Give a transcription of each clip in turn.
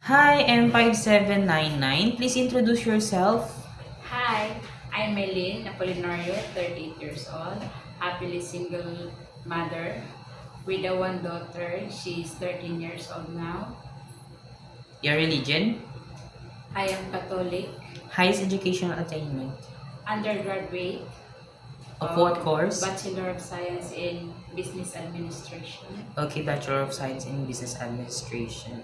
Hi, M5799. Please introduce yourself. Hi, I'm Melin Apolinario, 38 years old, happily single mother with a one daughter. She's 13 years old now. Your religion. I am Catholic, Highest educational attainment. undergraduate, Of what course? Bachelor of Science in Business Administration. Okay, Bachelor of Science in Business Administration.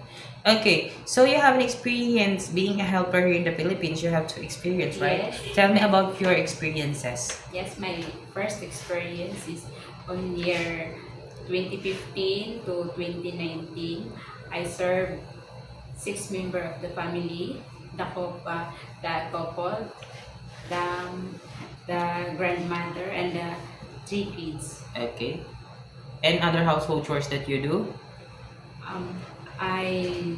Okay, so you have an experience being a helper here in the Philippines. You have to experience, right? Yes, Tell me about your experiences. yes, my first experience is on year 2015 to 2019. I served six members of the family, the couple, the, the grandmother, and the three kids. Okay. And other household chores that you do? Um, I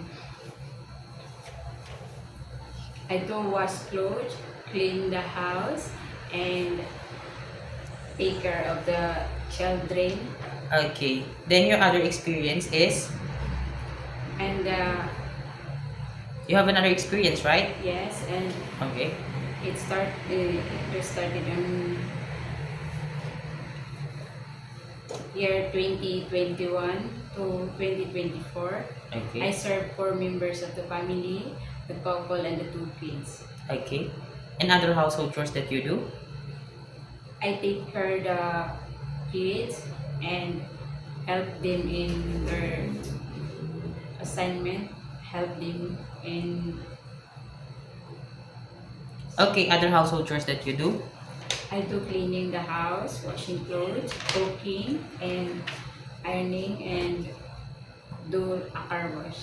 I do wash clothes, clean the house, and take care of the children. Okay. Then your other experience is And you have another experience, right? yes, and Okay. it started on year 2021 to 2024. I Okay. serve four members of the family, the couple, and the two kids. Okay. And other household chores that you do? I take care of the kids and help them in their assignment, help them in. Okay, other household chores that you do? I do cleaning the house, washing clothes, cooking, and ironing, and do a car wash.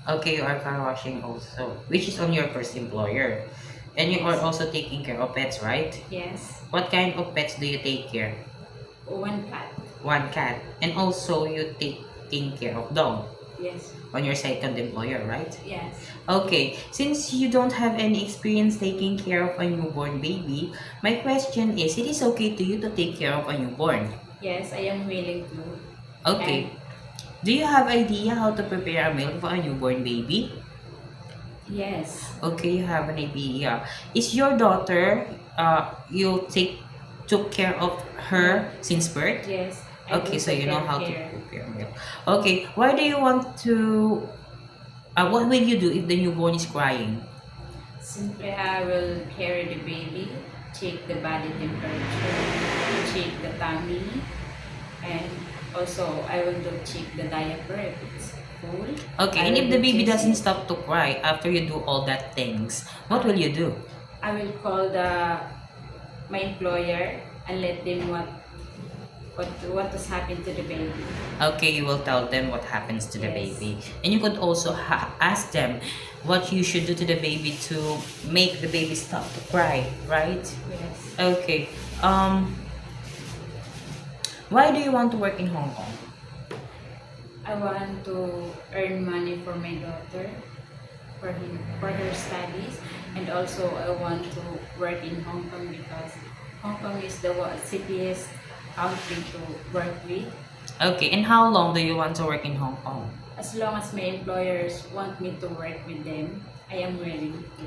Okay, you are car washing also, which is on your first employer. And you are Yes. also taking care of pets, right? Yes, What kind of pets do you take care? one cat. One cat. And also you taking care of dog Yes, on your second employer, right? yes, Okay, since you don't have any experience taking care of a newborn baby, my question is, it is okay to you to take care of a newborn? yes, I am willing to. Okay. And Do you have idea how to prepare a meal for a newborn baby? yes, Okay, you have an idea. Is your daughter, you took care of her since birth? yes, I do Okay, so you know take how to care. prepare a meal. Okay, why do you want to, what will you do if the newborn is crying? Simply, I will carry the baby, check the body temperature, check the tummy, and also I will do check the diaper if it's full. Okay, I and will if the do baby chest doesn't it. stop to cry after you do all that things, what will you do? I will call my employer and let them what has happened to the baby. Okay, you will tell them what happens to the Yes, baby. And you could also ask them what you should do to the baby to make the baby stop to cry, right? yes. Okay. Why do you want to work in Hong Kong? I want to earn money for my daughter for her studies, and also I want to work in Hong Kong because Hong Kong is the cityest country to work with. Okay, and how long do you want to work in Hong Kong? As long as my employers want me to work with them, I am willing to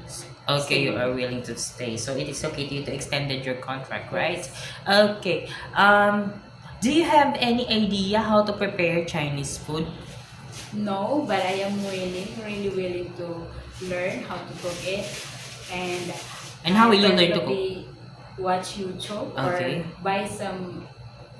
Okay, you stay. are willing to stay. So it is okay to you to extended your contract, right? Yes. Okay. Do you have any idea how to prepare Chinese food? No, but I am really willing to learn how to cook it, and And how I will you learn to cook? probably watch YouTube or Okay. buy some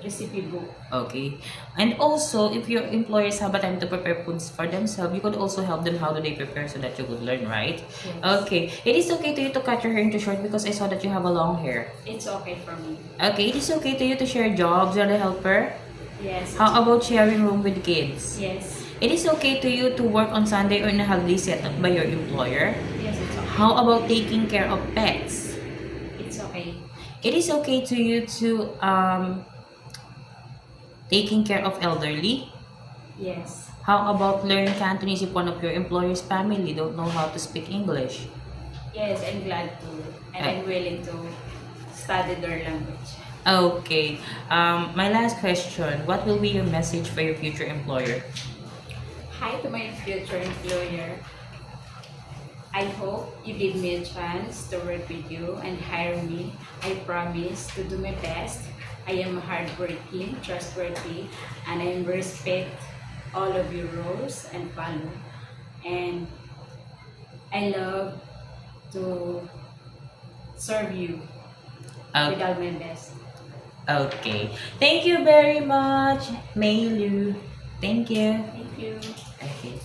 recipe book. Okay. And also, if your employers have a time to prepare foods for themselves, you could also help them how do they prepare so that you could learn, right? Yes. Okay. It is okay to you to cut your hair into short because I saw that you have a long hair. It's okay for me. Okay. It is okay to you to share jobs as a helper. Yes. How about sharing room with kids? Yes. It is okay to you to work on Sunday or in a holiday set up by your employer. Yes, it's okay. How about taking care of pets? It's okay. It is okay to you to taking care of elderly. Yes. How about learning Cantonese if one of your employer's family don't know how to speak English? Yes, I'm glad to. And I'm willing to study their language. Okay. My last question. What will be your message for your future employer? Hi to my future employer. I hope you give me a chance to work with you and hire me. I promise to do my best. I am hardworking, trustworthy, and I respect all of your roles and follow. And I love to serve you with Okay. all my best. Okay. Thank you very much, Meilu. Thank you. Thank you. Okay.